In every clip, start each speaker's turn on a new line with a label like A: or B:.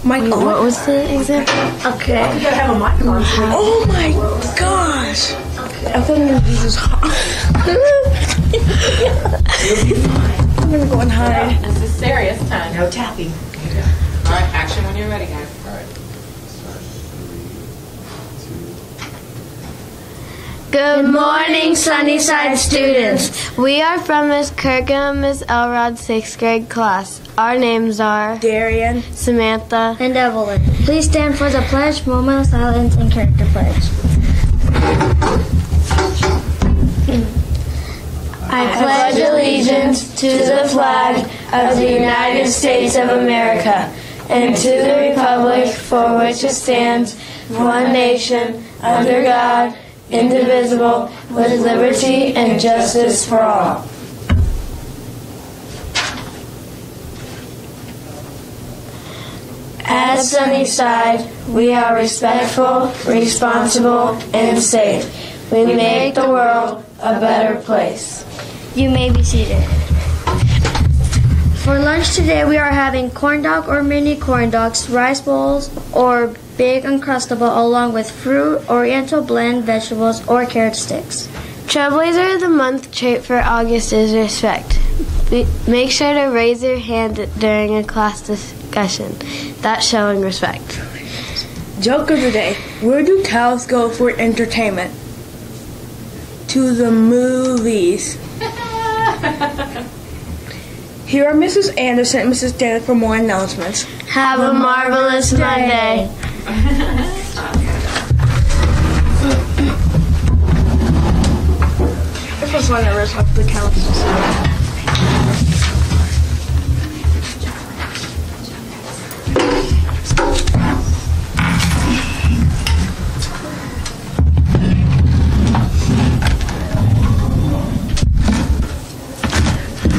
A: Mic on.
B: What was the example?
A: Okay.
C: You gotta have a mic on.
A: Oh my gosh. I thought this is hot. I'm gonna go and hide.
C: This is serious time. No tapping. All right, action when you're ready, guys.
D: All right.
B: Good morning, Sunnyside students. We are from Miss Kirkham and Miss Elrod's 6th grade class. Our names are
A: Darian,
B: Samantha,
E: and Evelyn. Please stand for the pledge, moment of silence, and character pledge.
B: I pledge allegiance to the flag of the United States of America and to the republic for which it stands, one nation, under God, indivisible, with liberty and justice for all. At Sunnyside, we are respectful, responsible, and safe. We make the world a better place.
E: You may be seated. For lunch today, we are having corn dog or mini corn dogs, rice bowls, or big Uncrustable, along with fruit, Oriental blend, vegetables, or carrot sticks.
B: Trailblazer of the Month trait for August is respect. Make sure to raise your hand during a class discussion. That's showing respect.
A: joke of the day. Where do cows go for entertainment? To the movies. Here are Mrs. Anderson and Mrs. Dana for more announcements.
B: Have a marvelous Monday.
A: This was one that was up the council.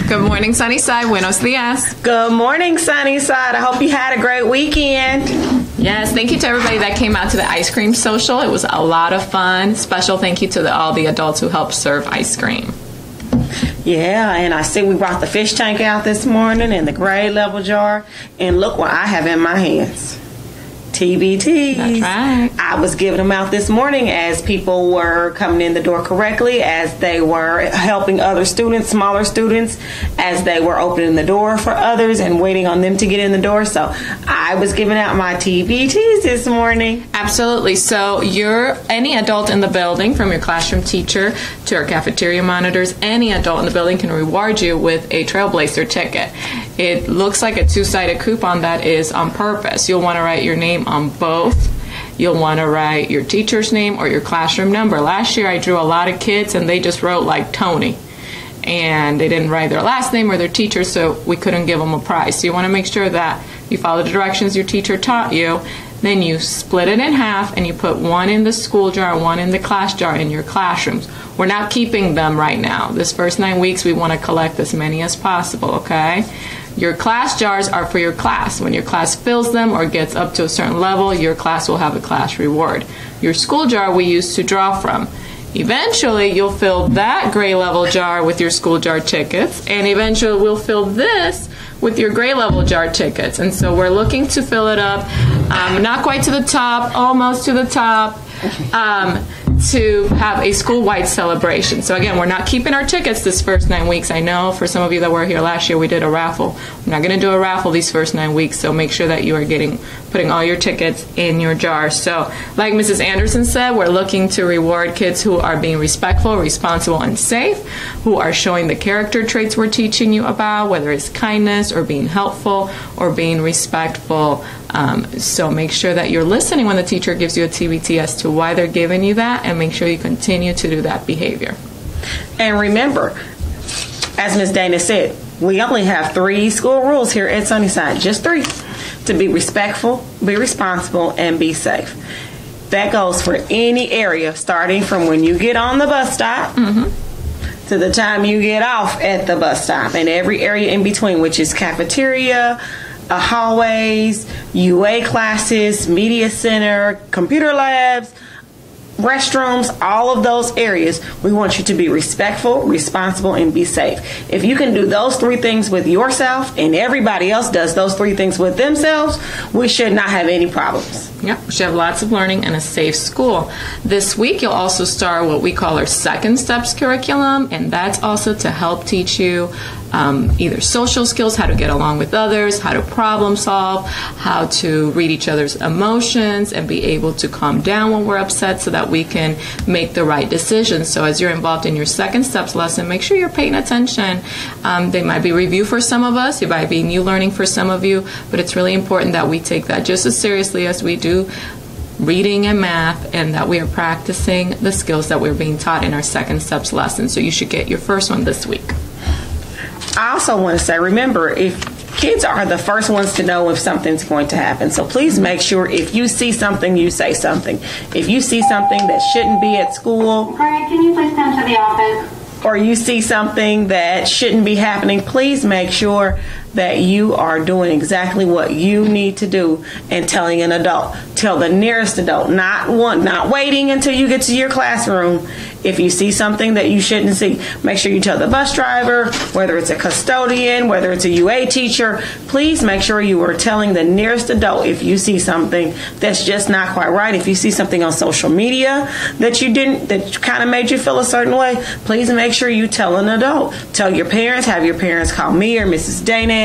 C: Good morning, Sunnyside. Buenos dias.
F: Good morning, Sunnyside. I hope you had a great weekend.
C: Yes, thank you to everybody that came out to the ice cream social. It was a lot of fun. Special thank you to all the adults who helped serve ice cream.
F: Yeah, and I see we brought the fish tank out this morning and the grade level jar. And look what I have in my hands. TBTs.
C: That's right.
F: I was giving them out this morning as people were coming in the door correctly, as they were helping other students, smaller students, as they were opening the door for others and waiting on them to get in the door. So I was giving out my TBTs this morning.
C: Absolutely. So you're any adult in the building, from your classroom teacher to our cafeteria monitors, any adult in the building can reward you with a Trailblazer ticket. It looks like a two-sided coupon that is on purpose. You'll want to write your name on both. You'll want to write your teacher's name or your classroom number. Last year I drew a lot of kids and they just wrote like Tony, and they didn't write their last name or their teacher, so we couldn't give them a prize. So you want to make sure that you follow the directions your teacher taught you. Then you split it in half and you put one in the school jar and one in the class jar in your classrooms. We're not keeping them right now. This first 9 weeks we want to collect as many as possible, okay? Your class jars are for your class. When your class fills them or gets up to a certain level, your class will have a class reward. Your school jar we use to draw from. Eventually, you'll fill that gray level jar with your school jar tickets, and eventually we'll fill this with your gray level jar tickets. And so we're looking to fill it up, not quite to the top, almost to the top, to have a school-wide celebration. So again, we're not keeping our tickets this first 9 weeks. I know for some of you that were here last year, we did a raffle. We're not going to do a raffle these first 9 weeks, so make sure that you are putting all your tickets in your jar. So like Mrs. Anderson said, we're looking to reward kids who are being respectful, responsible, and safe, who are showing the character traits we're teaching you about, whether it's kindness or being helpful or being respectful. So make sure that you're listening when the teacher gives you a TBT as to why they're giving you that, and make sure you continue to do that behavior.
F: And remember, as Ms. Dana said, we only have 3 school rules here at Sunnyside, just 3. To be respectful, be responsible, and be safe. That goes for any area, starting from when you get on the bus stop to the time you get off at the bus stop, and every area in between, which is cafeteria, hallways, UA classes, media center, computer labs, restrooms, all of those areas. We want you to be respectful, responsible, and be safe. If you can do those 3 things with yourself and everybody else does those 3 things with themselves, we should not have any problems.
C: Yep, we should have lots of learning and a safe school. This week, you'll also start what we call our Second Steps curriculum, and that's also to help teach you either social skills, how to get along with others, how to problem solve, how to read each other's emotions, and be able to calm down when we're upset so that we can make the right decisions. So as you're involved in your Second Steps lesson, make sure you're paying attention. They might be review for some of us, it might be new learning for some of you, but it's really important that we take that just as seriously as we do reading and math, and that we are practicing the skills that we're being taught in our Second Steps lesson. So you should get your first one this week.
F: I also want to say, remember, if kids are the first ones to know if something's going to happen. So please make sure if you see something, you say something. If you see something that shouldn't be at school,
D: Greg, can you please come to the office?
F: Or you see something that shouldn't be happening, please make sure that you are doing exactly what you need to do and telling an adult. Tell the nearest adult, not waiting until you get to your classroom. If you see something that you shouldn't see, make sure you tell the bus driver, whether it's a custodian, whether it's a UA teacher. Please make sure you are telling the nearest adult if you see something that's just not quite right. If you see something on social media that kind of made you feel a certain way, please make sure you tell an adult. Tell your parents, have your parents call me or Mrs. Dana.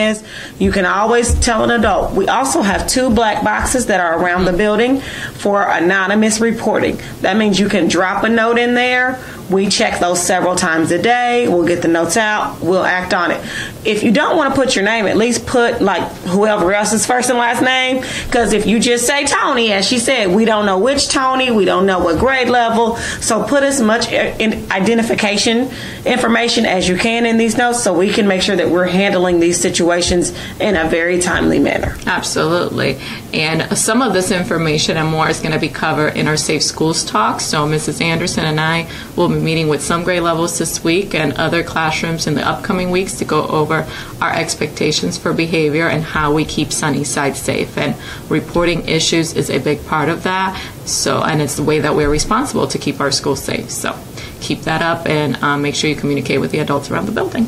F: You can always tell an adult. We also have 2 black boxes that are around the building for anonymous reporting. That means you can drop a note in there. We check those several times a day. We'll get the notes out. We'll act on it. If you don't want to put your name, at least put like whoever else's first and last name. Because if you just say Tony, as she said, we don't know which Tony. We don't know what grade level. So put as much identification information as you can in these notes so we can make sure that we're handling these situations in a very timely manner.
C: Absolutely. And some of this information and more is going to be covered in our Safe Schools talk. So Mrs. Anderson and I will be meeting with some grade levels this week and other classrooms in the upcoming weeks to go over our expectations for behavior and how we keep Sunnyside safe. And reporting issues is a big part of that. So, and it's the way that we're responsible to keep our schools safe. So keep that up and make sure you communicate with the adults around the building.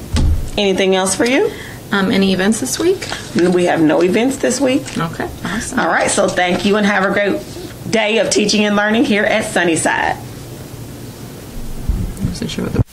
F: Anything else for you?
C: Any events this week?
F: We have no events this week.
C: Okay, awesome.
F: All right, so thank you and have a great day of teaching and learning here at Sunnyside.
C: I wasn't sure what the